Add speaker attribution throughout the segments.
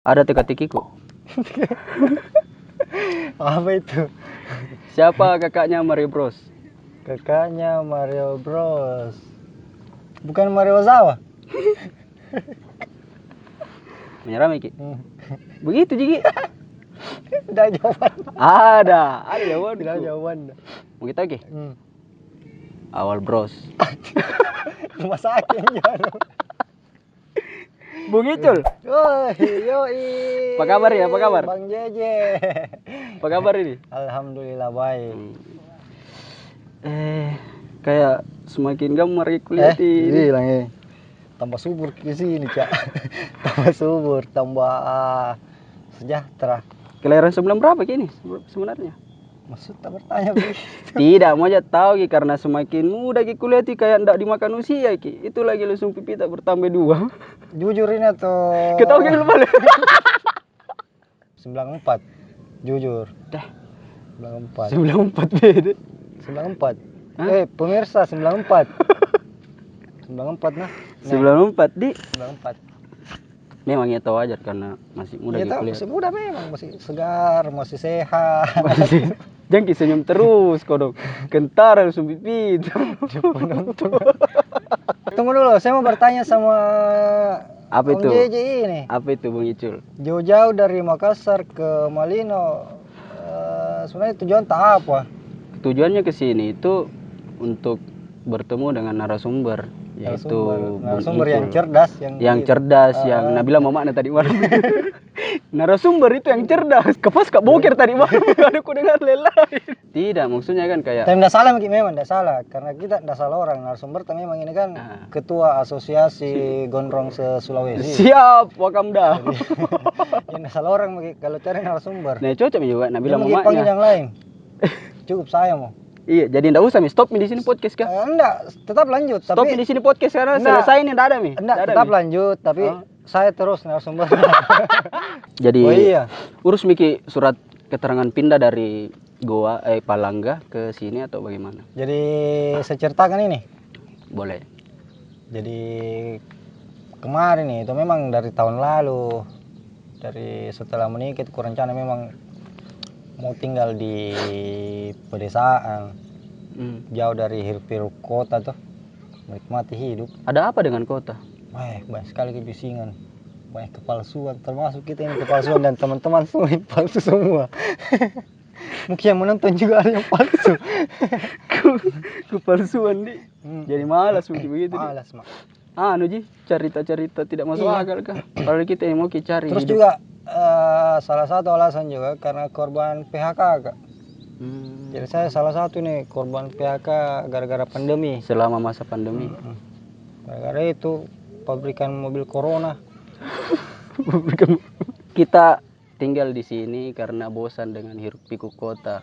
Speaker 1: Ada teka-tekiku.
Speaker 2: Apa itu?
Speaker 1: Siapa kakaknya Mario Bros?
Speaker 2: Kakaknya Mario Bros. Bukan Mario Ozawa.
Speaker 1: Menyerah Miki. Begitu Jigi.
Speaker 2: Udah jawaban.
Speaker 1: Ada jawaban.
Speaker 2: Udah jawaban.
Speaker 1: Begitu lagi. Awal Bros.
Speaker 2: Rumah sakit yang jalan.
Speaker 1: Bung Icul.
Speaker 2: Yoi.
Speaker 1: Apa kabar ya? Apa kabar?
Speaker 2: Bang Jeje.
Speaker 1: Apa kabar ini?
Speaker 2: Alhamdulillah baik.
Speaker 1: Kayak semakin gambar kuliah ini.
Speaker 2: Bilang ya. Tambah subur di sini, Cak. Tambah subur, tambah sejahtera.
Speaker 1: Kelahiran sebelum berapa kini sebenarnya?
Speaker 2: Maksud tak bertanya begitu.
Speaker 1: Tidak, mau aja tahu Ki, karena semakin muda Ki kuliah Ki kayak ndak dimakan usia Ki. Itu lagi langsung pipi tak bertambah 2.
Speaker 2: Jujur ini atau
Speaker 1: Ketahu Ki lupa.
Speaker 2: 94. Jujur.
Speaker 1: Dah.
Speaker 2: 94.
Speaker 1: 94 beda.
Speaker 2: 94.
Speaker 1: Hah?
Speaker 2: Pemirsa 94. 94 nah.
Speaker 1: 94 di
Speaker 2: 94.
Speaker 1: memang ya tahu aja karena masih muda
Speaker 2: Ya
Speaker 1: Ki
Speaker 2: tahu,
Speaker 1: kuliah.
Speaker 2: masih muda memang, masih segar, masih sehat.
Speaker 1: Jangan Ki senyum terus kau dong. Kentara langsung pipi.
Speaker 2: Tunggu dulu, saya mau bertanya sama
Speaker 1: Apa
Speaker 2: Om
Speaker 1: itu?
Speaker 2: Jeje ini.
Speaker 1: Apa itu Bung Icul?
Speaker 2: Jauh-jauh dari Makassar ke Malino, sebenarnya tujuan tak apa?
Speaker 1: Tujuannya ke sini itu untuk bertemu dengan narasumber, yaitu
Speaker 2: narasumber
Speaker 1: Bung
Speaker 2: yang
Speaker 1: Icul.
Speaker 2: cerdas,
Speaker 1: yang cerdas, yang Nabila Mamakna tadi malam. Narasumber itu yang cerdas. Kepas Kak Boker tadi malam. Ada ku dengar lelai. Tidak, maksudnya kan kayak
Speaker 2: tapi tidak salah memang tidak salah, karena kita tidak salah orang. Narasumber tapi memang ini kan ketua asosiasi gondrong se-Sulawesi.
Speaker 1: Siap, Wakamda.
Speaker 2: Tidak salah orang kalau cari narasumber.
Speaker 1: Nah, cocok juga Nabila
Speaker 2: Dia panggil
Speaker 1: Mamakna.
Speaker 2: yang lain. Cukup saya mau.
Speaker 1: Iya, jadi enggak usah stop di sini podcast kah?
Speaker 2: Enggak, tetap lanjut.
Speaker 1: Stop
Speaker 2: Tapi
Speaker 1: di sini podcast karena
Speaker 2: Enggak.
Speaker 1: selesai ini enggak ada Mi.
Speaker 2: enggak, tetap lanjut, tapi saya terus narasumber.
Speaker 1: Jadi
Speaker 2: Oh iya.
Speaker 1: urus Miki surat keterangan pindah dari Goa Palangga ke sini atau bagaimana?
Speaker 2: Jadi saya ceritakan ini.
Speaker 1: Boleh.
Speaker 2: Jadi kemarin nih itu memang dari tahun lalu, dari setelah menikah itu rencana memang mau tinggal di pedesaan, jauh dari hiruk-pikuk kota tuh, menikmati hidup.
Speaker 1: Ada apa dengan kota?
Speaker 2: Banyak sekali kebisingan, banyak kepalsuan, termasuk kita ini kepalsuan dan teman-teman semua ini palsu semua. Mungkin yang menonton juga ada yang palsu.
Speaker 1: Kepalsuan di. Jadi malas begitu.
Speaker 2: Malas mak.
Speaker 1: Ji, cerita-cerita tidak masuk akal kah? Padahal kita yang mau cari.
Speaker 2: Terus
Speaker 1: hidup.
Speaker 2: juga salah satu alasan juga karena korban PHK Kak. Jadi saya salah satu nih korban PHK gara-gara pandemi.
Speaker 1: Selama masa pandemi.
Speaker 2: Gara-gara itu pabrikan mobil corona.
Speaker 1: Kita tinggal di sini karena bosan dengan hiruk pikuk kota.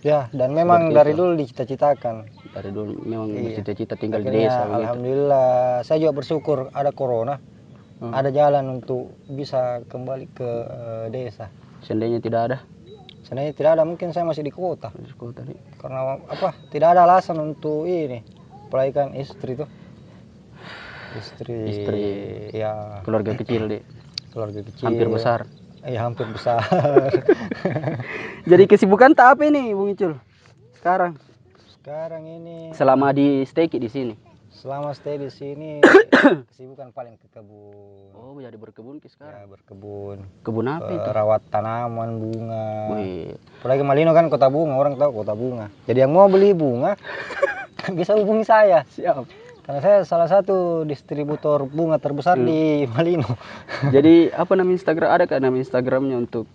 Speaker 2: Ya, dan memang
Speaker 1: Seperti
Speaker 2: dari
Speaker 1: itu.
Speaker 2: dulu dicita-citakan.
Speaker 1: Dari dulu memang
Speaker 2: Iya.
Speaker 1: cita-cita tinggal di
Speaker 2: Akhirnya,
Speaker 1: desa begitu.
Speaker 2: alhamdulillah, saya juga bersyukur ada corona. Ada jalan untuk bisa kembali ke desa.
Speaker 1: Seandainya tidak ada.
Speaker 2: Sebenarnya tidak ada, mungkin saya masih di kota.
Speaker 1: Di kota nih.
Speaker 2: Karena apa? Tidak ada alasan untuk ini, apalagi istri tuh. Istri ya,
Speaker 1: Keluarga kecil deh.
Speaker 2: keluarga kecil.
Speaker 1: Hampir besar.
Speaker 2: Iya, hampir besar.
Speaker 1: Jadi kesibukan tak apa ini Bung Icul? Sekarang
Speaker 2: Ini
Speaker 1: selama di stay di sini.
Speaker 2: selama stay di sini kesibukan paling ke kebun.
Speaker 1: Oh, jadi berkebun Ki sekarang.
Speaker 2: Ya, berkebun.
Speaker 1: Kebun apa itu?
Speaker 2: Rawat tanaman bunga.
Speaker 1: Wih.
Speaker 2: Apalagi Malino kan kota bunga, orang tahu kota bunga. Jadi yang mau beli bunga bisa hubungi saya.
Speaker 1: Siap.
Speaker 2: Karena saya salah satu distributor bunga terbesar di Malino.
Speaker 1: Jadi apa nama Instagram? Ada kan nama Instagramnya untuk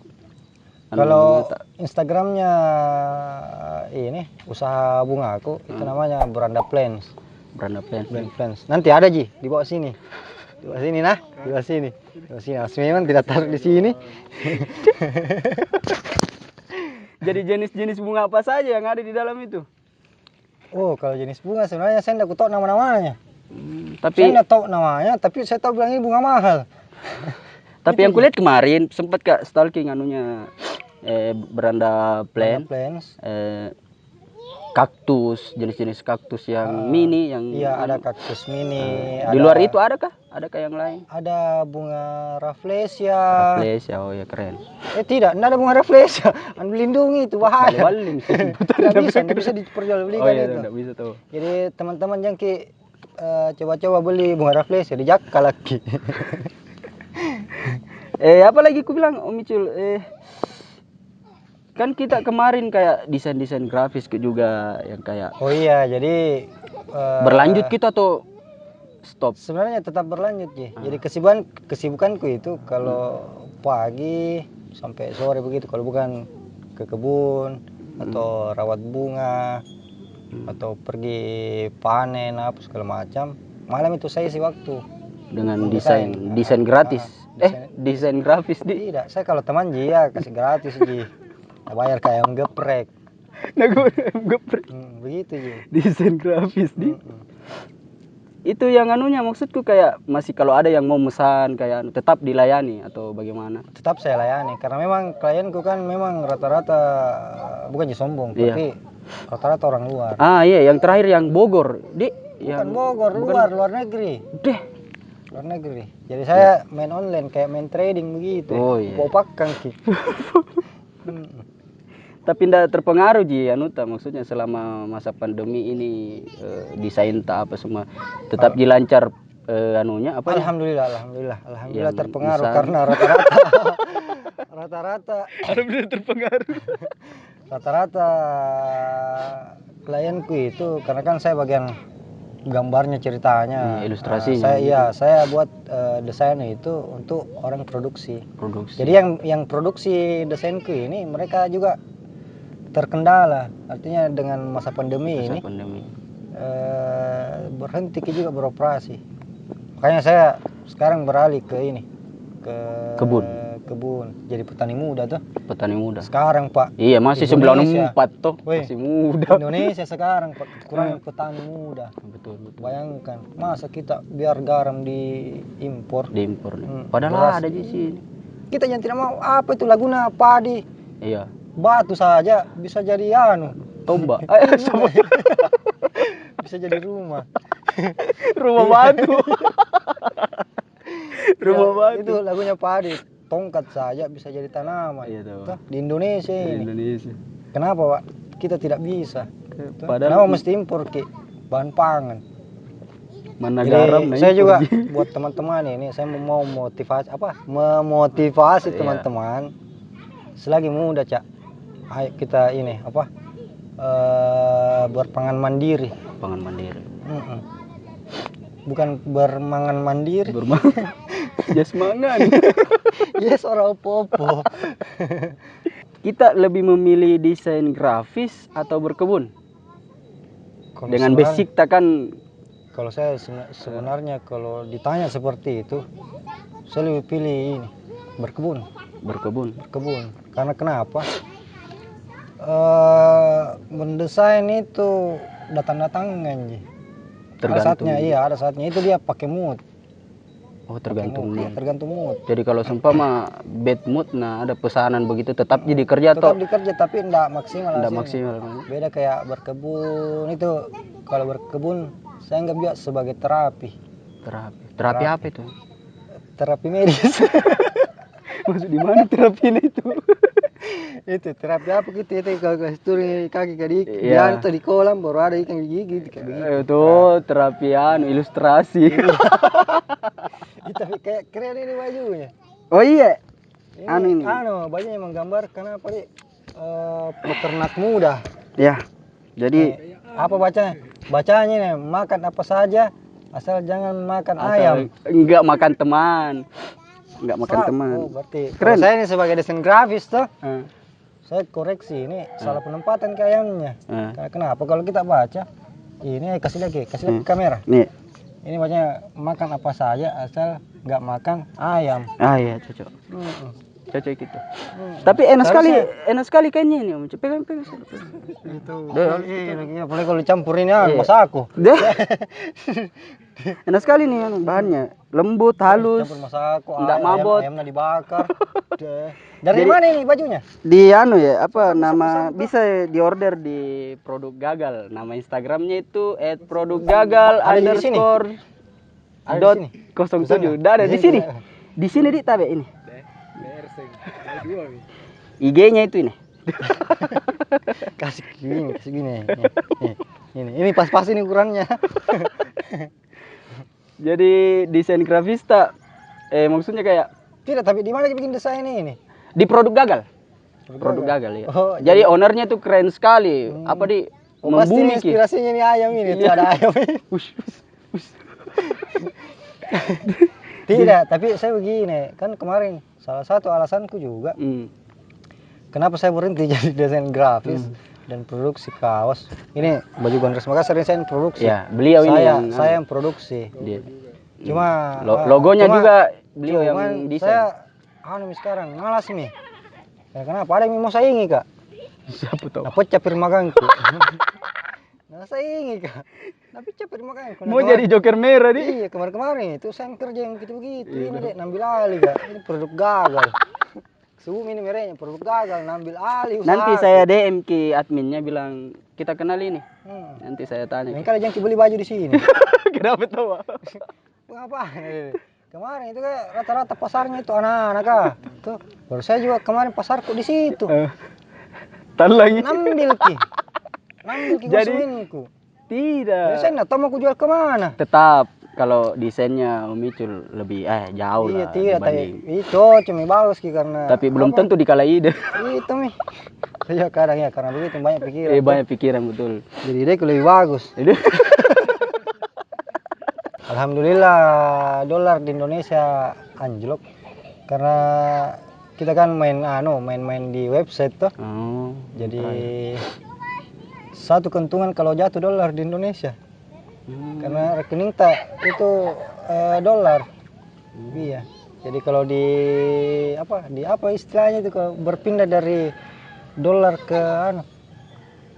Speaker 2: Kalau Instagramnya ini usaha bunga aku itu namanya Beranda Plants.
Speaker 1: Beranda
Speaker 2: Plants. Nanti ada Ji di bawah sini. Di bawah sini nah, di bawah sini. Di bawah sini. Memang tidak taruh di sini.
Speaker 1: Jadi jenis-jenis bunga apa saja yang ada di dalam itu?
Speaker 2: Oh, kalau jenis bunga sebenarnya saya tidak tahu nama-namanya.
Speaker 1: Tapi
Speaker 2: Saya tidak tahu namanya, tapi saya tahu bilang ini bunga mahal.
Speaker 1: Tapi yang kulihat kemarin sempat Kak stalking anunya Beranda Plants. Kaktus, jenis-jenis kaktus yang mini yang
Speaker 2: iya ada kaktus mini.
Speaker 1: Di luar itu ada kah? Ada kayak yang lain?
Speaker 2: Ada bunga rafflesia.
Speaker 1: Rafflesia, oh ya keren.
Speaker 2: Tidak ada bunga rafflesia. Melindungi itu bahaya.
Speaker 1: Baling sih.
Speaker 2: Nggak bisa diperjualbelikan
Speaker 1: Oh iya,
Speaker 2: itu.
Speaker 1: enggak bisa tuh.
Speaker 2: Jadi teman-teman yang coba-coba beli bunga rafflesia dijakka lagi.
Speaker 1: Apa lagi ku bilang Om Icul? Kan kita kemarin kayak desain-desain grafis juga yang kayak
Speaker 2: Oh iya, jadi
Speaker 1: berlanjut kita atau stop?
Speaker 2: sebenarnya tetap berlanjut ya. Jadi kesibukanku itu kalau pagi sampai sore begitu, kalau bukan ke kebun atau rawat bunga atau pergi panen apa segala macam, malam itu saya isi waktu
Speaker 1: Dengan desain gratis. Desain grafis di.
Speaker 2: Tidak, saya kalau teman dia kasih gratis ji. Bayar kayak yang geprek.
Speaker 1: Nah, gue geprek.
Speaker 2: Begitu ji.
Speaker 1: Desain grafis di. Itu yang anunya maksudku kayak masih kalau ada yang mau mesan kayak tetap dilayani atau bagaimana?
Speaker 2: Tetap saya layani karena memang klienku kan memang rata-rata bukannya sombong,
Speaker 1: Iya.
Speaker 2: tapi rata-rata orang luar.
Speaker 1: Iya, yang terakhir yang Bogor, di.
Speaker 2: Bukan Bogor, luar negeri.
Speaker 1: Deh.
Speaker 2: Luar negeri. Jadi saya main online kayak main trading begitu.
Speaker 1: Oh iya.
Speaker 2: Popakkan ki.
Speaker 1: Tapi tidak terpengaruh ji anuta maksudnya selama masa pandemi ini desain tak apa semua tetap dilancar anunya apa ya?
Speaker 2: Alhamdulillah
Speaker 1: Yang
Speaker 2: terpengaruh
Speaker 1: bisa.
Speaker 2: karena rata-rata
Speaker 1: Alhamdulillah terpengaruh.
Speaker 2: rata-rata klienku itu karena kan saya bagian gambarnya ceritanya
Speaker 1: ilustrasinya.
Speaker 2: Saya buat desainnya itu untuk orang produksi. Jadi yang produksi desainku ini mereka juga terkendala, artinya dengan masa pandemi ini berhenti juga beroperasi. Makanya saya sekarang beralih ke ini, ke kebun. Jadi petani muda tuh.
Speaker 1: Petani muda.
Speaker 2: Sekarang Pak.
Speaker 1: Iya masih 94 tuh. Masih muda.
Speaker 2: Indonesia sekarang Pak kurang petani muda.
Speaker 1: Betul.
Speaker 2: Bayangkan masa kita biar garam diimpor.
Speaker 1: Padahal ada di sini.
Speaker 2: Kita yang tidak mau apa itu Laguna padi.
Speaker 1: Iya.
Speaker 2: Batu saja bisa jadi
Speaker 1: tombak.
Speaker 2: Bisa jadi rumah.
Speaker 1: Rumah batu. Rumah batu.
Speaker 2: Itu lagunya padi. Tongkat saja bisa jadi tanaman.
Speaker 1: Iya, tahu.
Speaker 2: Di Indonesia ini.
Speaker 1: Indonesia.
Speaker 2: Kenapa Pak? Kita tidak bisa.
Speaker 1: Padahal
Speaker 2: kenapa mesti impor ki bahan pangan?
Speaker 1: Mana
Speaker 2: Jadi,
Speaker 1: garam
Speaker 2: saya juga buat teman-teman ini saya mau memotivasi teman-teman selagi muda Cak. Ayo kita ini berpangan mandiri.
Speaker 1: Pangan mandiri.
Speaker 2: Bukan bermangan mandiri.
Speaker 1: Jasmangan.
Speaker 2: Yes, orang opo-opo.
Speaker 1: Kita lebih memilih desain grafis atau berkebun? Dengan basic kan.
Speaker 2: Kalau saya sebenarnya kalau ditanya seperti itu, saya lebih pilih ini berkebun. Karena kenapa? Mendesain itu datang-datangan ji. Ada saatnya itu dia pakai mood.
Speaker 1: Oh tergantung
Speaker 2: mood.
Speaker 1: Jadi kalau seumpama bad mood, nah ada pesanan begitu tetap jadi kerja
Speaker 2: tetap dikerja tapi enggak maksimal. Beda kayak berkebun itu. Kalau berkebun saya anggap juga sebagai terapi.
Speaker 1: Terapi apa itu?
Speaker 2: Terapi medis.
Speaker 1: Maksud di mana terapinya itu?
Speaker 2: Itu terapi apa gitu itu kalau turun kaki dia itu di kolam baru ada ikan gigi kayak begitu.
Speaker 1: Itu terapi ilustrasi.
Speaker 2: Tapi kayak keren ini bajunya.
Speaker 1: Oh iya.
Speaker 2: Ini bajunya menggambarkan apa nih? Peternak muda.
Speaker 1: Ya. Jadi
Speaker 2: apa bacanya? Bacanya nih makan apa saja asal jangan makan ayam.
Speaker 1: Enggak makan teman.
Speaker 2: Oh, berarti
Speaker 1: keren.
Speaker 2: Saya ini sebagai desain grafis tuh. Saya koreksi ini salah penempatan ke ayamnya. Kenapa? Kalau kita baca ini kasih lagi kamera.
Speaker 1: Nih.
Speaker 2: Ini bacanya makan apa saja asal nggak makan ayam.
Speaker 1: Iya cocok. Cocok gitu. Tapi enak sekali kayaknya ini Om. Pegang.
Speaker 2: Itu. Apalagi kalau dicampurin masa aku.
Speaker 1: Enak sekali nih bahannya. Lembut, halus.
Speaker 2: Campur masako,
Speaker 1: enggak mabot.
Speaker 2: Ayamnya dibakar. Dari mana ini bajunya?
Speaker 1: Di bisa diorder di Produk Gagal. Nama Instagramnya itu @produkgagal_.
Speaker 2: Ada
Speaker 1: dot
Speaker 2: di sini.
Speaker 1: 07. Udah ada di sini. Di sini di tabe ini. IG-nya itu ini.
Speaker 2: Kasih gini. Nih. Ini pas-pas ini ukurannya.
Speaker 1: Jadi desain grafista maksudnya kayak
Speaker 2: Tidak, tapi di mana bikin desain ini?
Speaker 1: di produk gagal. Produk gagal ya.
Speaker 2: Oh,
Speaker 1: jadi ownernya tuh keren sekali. Apa di
Speaker 2: pasti
Speaker 1: membumi ki.
Speaker 2: inspirasinya ini ayam ini, tuh ada ayam ini. Tidak, tapi saya begini, kan kemarin salah satu alasanku juga kenapa saya berhenti jadi desain grafis dan produksi kaos. Ini baju Gondres Makassar ini saya yang produksi.
Speaker 1: Ya, beliau ini
Speaker 2: saya yang produksi.
Speaker 1: Dia.
Speaker 2: Cuma
Speaker 1: logonya juga beliau yang desain.
Speaker 2: Saya sekarang malas nih. Ya kenapa? Ada yang mau saingi, Kak.
Speaker 1: Siapa tahu.
Speaker 2: Nah, pecah pirmagangku. Nah, saingi, Kak. Tapi capek magangku.
Speaker 1: Mau jadi joker merah nih.
Speaker 2: Iya, kemarin itu saya kerja yang gitu-begitu. Ini deh, nambil alih, Kak. Ini produk gagal. Suhu ini merahnya produk gagal, nambil alih.
Speaker 1: Nanti saya DM ke adminnya bilang kita kenal ini. Nanti saya tanya.
Speaker 2: Ini kali jangan beli baju di sini.
Speaker 1: Kenapa tahu?
Speaker 2: Apa? Kemarin itu kayak rata-rata pasarnya itu anak-anak, Kak. Tuh, baru saya juga kemarin pasarku di situ.
Speaker 1: Tan lagi.
Speaker 2: Nambil ki
Speaker 1: Jadi
Speaker 2: konsumenku.
Speaker 1: Tidak.
Speaker 2: Jadi saya nggak tahu mau aku jual kemana.
Speaker 1: Tetap kalau desainnya Om Icul lebih jauh
Speaker 2: iya,
Speaker 1: lah
Speaker 2: tidak,
Speaker 1: dibanding.
Speaker 2: Itu cuma bagus ki karena.
Speaker 1: Tapi belum tentu dikala ide.
Speaker 2: Itu nih. Saya kadang ya karena begitu banyak pikiran.
Speaker 1: Banyak pikiran betul.
Speaker 2: Jadi ideku lebih bagus. Alhamdulillah dolar di Indonesia anjlok karena kita kan main-main di website tuh. Jadi satu keuntungan kalau jatuh dolar di Indonesia. Karena rekening tak itu dolar. Iya. Jadi kalau di apa istilahnya itu kalau berpindah dari dolar ke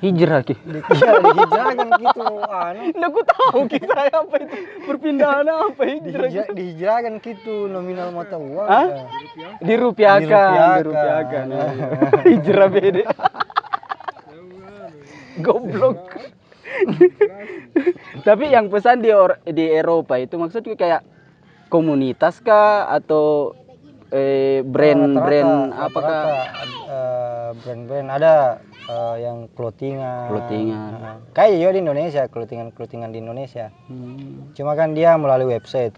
Speaker 1: hijrah ki.
Speaker 2: Dihijrahkan gitu
Speaker 1: Nah, aku tahu kita apa itu perpindahan apa hijrah.
Speaker 2: Dihijrahkan gitu nominal mata uang.
Speaker 1: Dirupiahkan. Hijrah beda. Goblok. Tapi yang pesan di Eropa itu maksudnya kayak komunitas kah atau brand-brand apakah?
Speaker 2: Brand-brand ada yang clothingan. Kayak juga di Indonesia, clothingan di Indonesia. Cuma kan dia melalui website.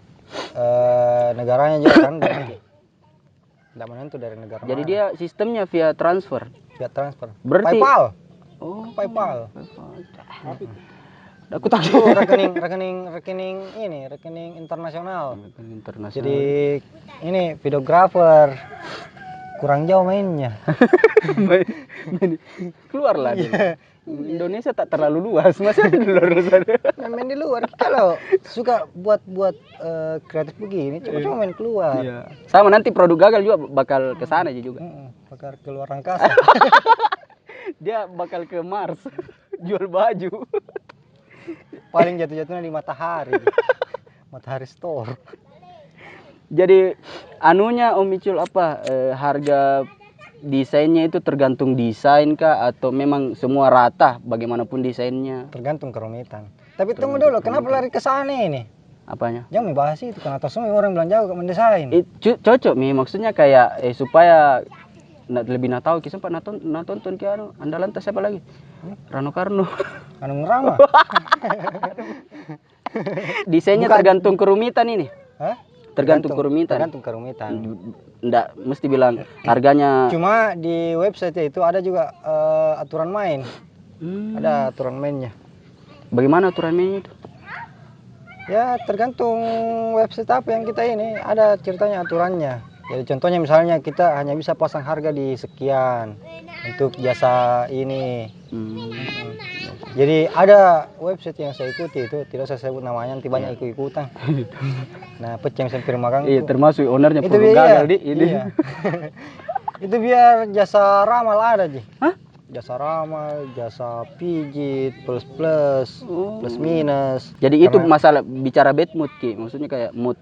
Speaker 2: Negaranya juga kan tidak menentu dari negara.
Speaker 1: Jadi dia sistemnya via transfer. Berarti
Speaker 2: PayPal.
Speaker 1: PayPal. Aku tahu
Speaker 2: rekening internasional.
Speaker 1: Internasional.
Speaker 2: Jadi ini videografer kurang jauh mainnya.
Speaker 1: Keluarlah dia. Indonesia tak terlalu luas, masih ada di luar sana.
Speaker 2: Main di luar. Kalau suka buat kreatif begini, coba main keluar.
Speaker 1: Iya. Sama nanti produk gagal juga bakal ke sana juga.
Speaker 2: Bakal keluar angkasa.
Speaker 1: Dia bakal ke Mars jual baju.
Speaker 2: Paling jatuh-jatuhnya di Matahari. Matahari Store.
Speaker 1: Jadi anunya Om Icul harga desainnya itu tergantung desain kah atau memang semua rata bagaimanapun desainnya?
Speaker 2: Tergantung kerumitan. Tapi tunggu dulu, kenapa lari ke sana ini?
Speaker 1: Apanya?
Speaker 2: Jangan bahas itu, karena atau semua orang bilang jago mendesain.
Speaker 1: Cocok maksudnya kayak supaya lebih tahu kita sempat nonton ke Anda lantas siapa lagi? Rano Karno.
Speaker 2: Anu Rama.
Speaker 1: Desainnya tergantung kerumitan ini. Tergantung kerumitan. Nggak mesti bilang harganya.
Speaker 2: Cuma di website itu ada juga aturan main. Ada aturan mainnya.
Speaker 1: Bagaimana aturan mainnya itu?
Speaker 2: Ya tergantung website apa yang kita ini. Ada ceritanya aturannya. Jadi contohnya misalnya kita hanya bisa pasang harga di sekian untuk jasa ini. Jadi ada website yang saya ikuti itu, tidak saya sebut namanya, nanti banyak ikut-ikutan. Nah, pecah misalnya firma gang.
Speaker 1: Iya, termasuk ownernya produk gagal di ini.
Speaker 2: Iya. Itu biar jasa ramal ada Ji.
Speaker 1: Hah?
Speaker 2: Jasa ramal, jasa pijit, plus minus.
Speaker 1: Jadi itu masalah bicara bad mood Ki, maksudnya kayak mood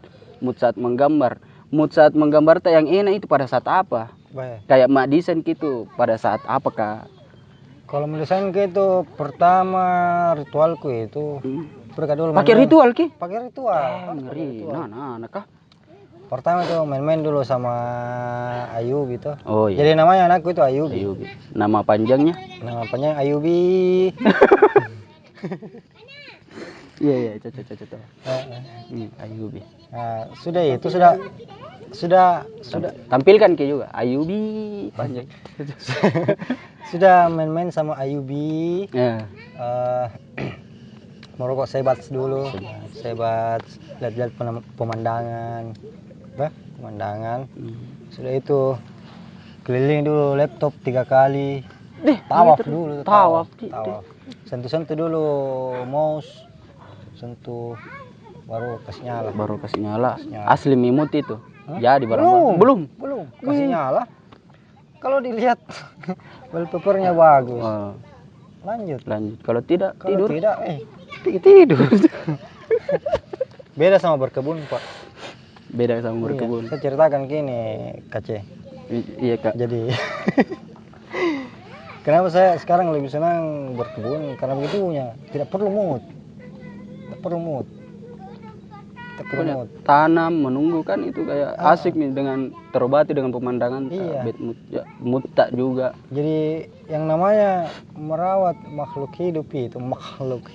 Speaker 1: saat menggambar. Mood saat menggambar yang enak itu pada saat apa? Kayak mak desain gitu pada saat apakah?
Speaker 2: Kalau mendesain gitu pertama ritualku itu Berkat dulu
Speaker 1: Pakai
Speaker 2: main-main.
Speaker 1: ritual ki?
Speaker 2: Pakai ritual. Harus pakai
Speaker 1: Ngeri.
Speaker 2: ritual.
Speaker 1: Nah, anak kah?
Speaker 2: Pertama tuh main-main dulu sama Ayub gitu.
Speaker 1: Oh iya.
Speaker 2: Jadi namanya anakku itu Ayubi.
Speaker 1: Ayubi. Nama panjangnya?
Speaker 2: Nama panjang Ayubi.
Speaker 1: Iya iya, cocok.
Speaker 2: Eh,
Speaker 1: Ayubi.
Speaker 2: Nah, sudah itu sudah
Speaker 1: Tampilkan ki juga Ayubi panjang.
Speaker 2: sudah main-main sama Ayubi.
Speaker 1: Ya.
Speaker 2: eh merokok sebats dulu. Sebats, lihat-lihat pemandangan. Pemandangan. Sudah itu keliling dulu laptop 3 kali. Tawaf dulu.
Speaker 1: Tawaf.
Speaker 2: Sentuh-sentuh dulu mouse. Sentuh baru kasih nyala.
Speaker 1: Baru kasih nyala.
Speaker 2: nyala.
Speaker 1: Asli mimut itu.
Speaker 2: Hah?
Speaker 1: Jadi barang belum.
Speaker 2: Kasih nyala. Kalau dilihat wallpapernya bagus.
Speaker 1: Oh,
Speaker 2: Lanjut.
Speaker 1: Kalau tidak
Speaker 2: Kalau
Speaker 1: tidur.
Speaker 2: tidak,
Speaker 1: Tidur.
Speaker 2: beda sama berkebun, Pak.
Speaker 1: Beda sama berkebun.
Speaker 2: Iya, saya ceritakan gini, Kace.
Speaker 1: Iya kak.
Speaker 2: Jadi kenapa saya sekarang lebih senang berkebun? Karena begitunya, tidak perlu mood. Tidak perlu mood.
Speaker 1: Pokoknya tanam, menunggu kan itu kayak asik nih dengan terobati dengan pemandangan.
Speaker 2: Iya.
Speaker 1: Bad mood, ya, mood tak juga.
Speaker 2: Jadi yang namanya merawat makhluk hidup itu makhluk.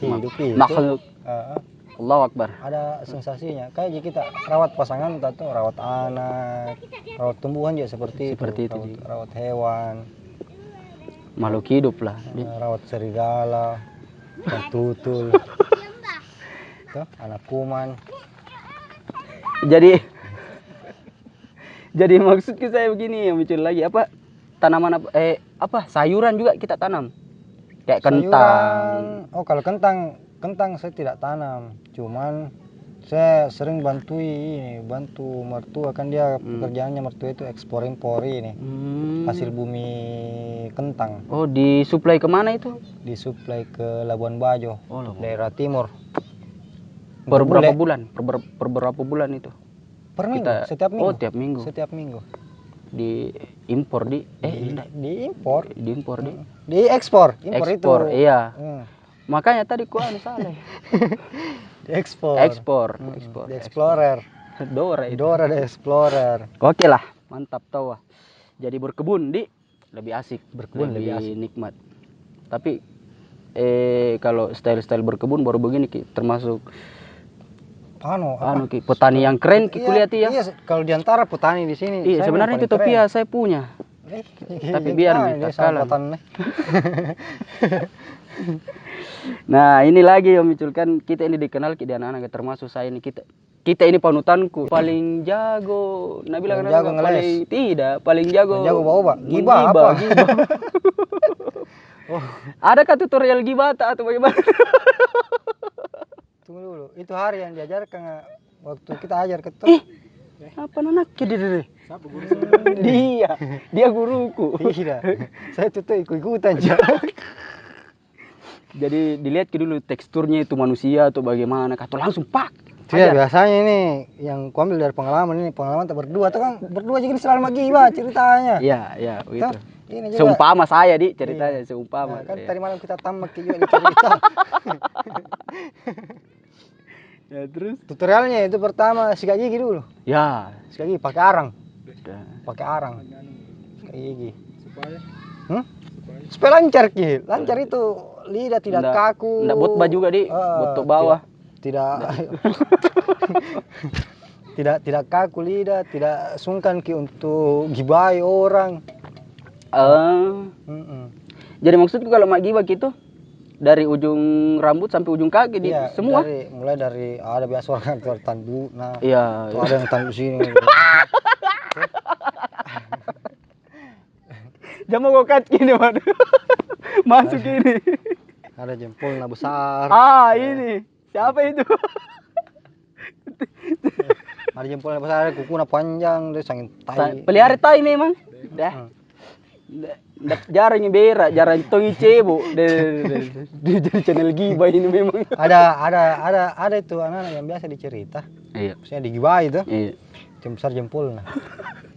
Speaker 1: Allahu Akbar.
Speaker 2: Ada sensasinya. Kayak kita rawat pasangan atau rawat anak, rawat tumbuhan juga seperti itu. Rawat hewan,
Speaker 1: Makhluk hidup lah.
Speaker 2: rawat serigala, ikan tutul, tuh, anak kuman.
Speaker 1: Jadi maksudku saya begini ya, muncul lagi apa tanaman apa sayuran juga kita tanam kayak kentang.
Speaker 2: Sayuran, oh kalau kentang saya tidak tanam, cuman saya sering bantu mertua, kan dia pekerjaannya mertua itu ekspor impor ini hasil bumi kentang.
Speaker 1: Oh, disuplai kemana itu?
Speaker 2: Disuplai ke Labuan Bajo, daerah timur.
Speaker 1: Per berapa bulan? Per berapa bulan itu?
Speaker 2: Per minggu, setiap minggu.
Speaker 1: Oh, tiap minggu.
Speaker 2: Setiap minggu.
Speaker 1: Diimpor
Speaker 2: Diimpor.
Speaker 1: Diekspor
Speaker 2: itu.
Speaker 1: Iya. Makanya tadi ku salah.
Speaker 2: Ekspor. The Explorer. Dora the Explorer.
Speaker 1: Oke lah, mantap tahu. Jadi berkebun lebih asik, lebih asik. Nikmat. Tapi kalau style berkebun baru begini termasuk petani yang keren kulihat ya.
Speaker 2: Iya, kalau diantara petani di sini.
Speaker 1: Iya, sebenarnya itu topia saya punya. Tapi biar kita kalah. Nah, ini lagi yang munculkan kita ini dikenal di anak-anak termasuk saya ini kita ini panutanku paling jago. Nah bilang
Speaker 2: jago ngeles.
Speaker 1: Paling jago.
Speaker 2: Jago bawa gibah apa?
Speaker 1: Oh. Adakah tutorial gibah atau bagaimana?
Speaker 2: Tunggu dulu, itu hari yang diajarkan waktu kita ajar ke
Speaker 1: apa anaknya dia guruku.
Speaker 2: Tidak, saya tuh ikut-ikutan aja.
Speaker 1: Jadi dilihat dulu teksturnya itu manusia atau bagaimana, atau langsung pak.
Speaker 2: Iya, biasanya ini yang kuambil dari pengalaman tak berdua tuh kan berdua jadi selalu magibah ceritanya.
Speaker 1: Iya begitu. Seumpama saya ceritanya seumpama.
Speaker 2: Nah, kan tadi malam kita tamak juga di cerita.
Speaker 1: Ya terus
Speaker 2: tutorialnya itu pertama sikat gigi dulu.
Speaker 1: Ya,
Speaker 2: sikat gigi pakai arang. Sikat gigi. Supaya lancar ki. Lancar itu lidah tidak kaku.
Speaker 1: Enggak botba juga botok bawah.
Speaker 2: Tidak kaku lidah, tidak sungkan ki untuk gibai orang.
Speaker 1: Jadi maksudku kalau mak gibah gitu dari ujung rambut sampai ujung kaki semua.
Speaker 2: Mulai dari ada biasa orang tertanduk,
Speaker 1: iya.
Speaker 2: Ada yang tanduk sini.
Speaker 1: Jangan gokat gini waduh. Masuk ini.
Speaker 2: Ada jempolnya besar.
Speaker 1: Ini siapa itu?
Speaker 2: Ada jempolnya besar, ada kukunya panjang, dia sangin tai.
Speaker 1: Pelihara tai memang. Dah. Jarang berak, jarang tongi cebo. Dia jadi channel gibah ini memang.
Speaker 2: Ada itu anak-anak yang biasa dicerita.
Speaker 1: Iya.
Speaker 2: Maksudnya digibai itu.
Speaker 1: Iya.
Speaker 2: Besar jempolnya.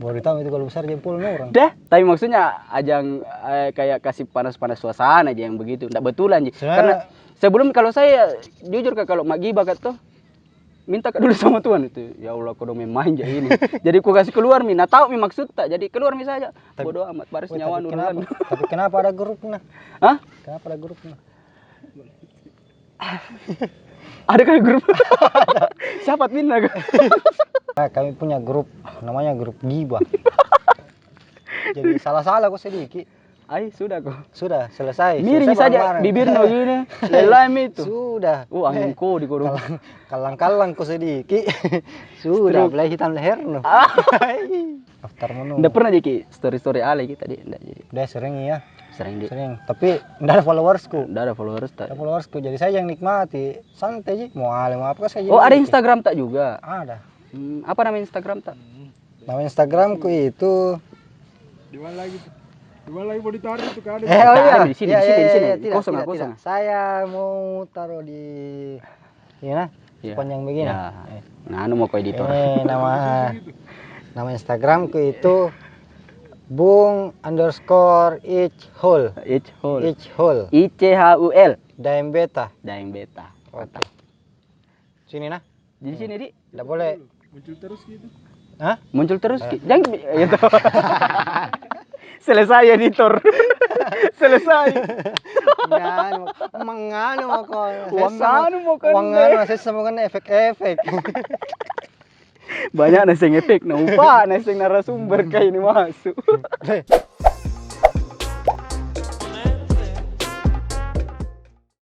Speaker 2: Baru tahu itu kalau besar jempolnya orang.
Speaker 1: Dah, tapi maksudnya ajang kayak kasih panas-panas suasana aja yang begitu. Enggak betulan Ji. Karena sebelum kalau saya jujur Kak, kalau mak gibah Kak tuh minta Kak dulu sama Tuhan itu. Ya Allah, kau dong main aja ini. Jadi ku kasih keluar mi, nah tahu mi maksud tak. Jadi keluar mi saja. Bodoh amat, baris nyawa urusan.
Speaker 2: Tapi kenapa ada grupnya?
Speaker 1: Hah?
Speaker 2: Kenapa ada grupnya?
Speaker 1: Ada kayak grup. Siapa adminnya Kak?
Speaker 2: Nah, kami punya grup, namanya grup gibah. Jadi salah-salah kok sedikit.
Speaker 1: Ay, sudah kok.
Speaker 2: Sudah selesai.
Speaker 1: Miring
Speaker 2: Selesai
Speaker 1: saja
Speaker 2: bareng-bareng.
Speaker 1: bibirnya begini. Lelai itu.
Speaker 2: Sudah.
Speaker 1: Angin ko di kodok.
Speaker 2: Kalang-kalang kok sedikit. Sudah,
Speaker 1: Stroke.
Speaker 2: mulai hitam leher no. Daftar menu.
Speaker 1: Nggak pernah jadi story-story ale kita di, nggak jadi.
Speaker 2: Udah sering ya,
Speaker 1: Sering di.
Speaker 2: sering. Tapi enggak ada followersku.
Speaker 1: Nggak ada followers tak.
Speaker 2: Ada followersku. Jadi saya yang nikmati. Santai sih. Mau ale mau apa saya.
Speaker 1: Oh, ada
Speaker 2: nikmati.
Speaker 1: Instagram tak juga?
Speaker 2: Ada.
Speaker 1: Apa nama Instagram tak?
Speaker 2: Nama Instagramku itu
Speaker 3: Di mana lagi tuh? Di mana lagi mau ditaruh tuh kan?
Speaker 2: oh iya,
Speaker 1: di sini, di sini.
Speaker 2: Tidak,
Speaker 1: Kosong,
Speaker 2: tidak,
Speaker 1: kosong.
Speaker 2: tidak. Saya mau taruh di ya,
Speaker 1: Iya.
Speaker 2: panjang begini.
Speaker 1: Ya. Nah, anu mau ko editor.
Speaker 2: Nama Instagramku itu bung_each_hole.
Speaker 1: Each hole.
Speaker 2: Each hole.
Speaker 1: ICHUL.
Speaker 2: Daeng beta.
Speaker 1: Daeng beta.
Speaker 2: Oke. Sini nah.
Speaker 1: Di sini di.
Speaker 2: Tidak boleh.
Speaker 3: Muncul terus gitu.
Speaker 2: Hah?
Speaker 1: Muncul terus. Jangan gitu. Selesai editor. Selesai.
Speaker 2: Menganu mau kau.
Speaker 1: Wanganu mau kan.
Speaker 2: Wanganu saya sama kan efek-efek.
Speaker 1: Banyak neseng efek, nah upah neseng narasumber kayak ini masuk.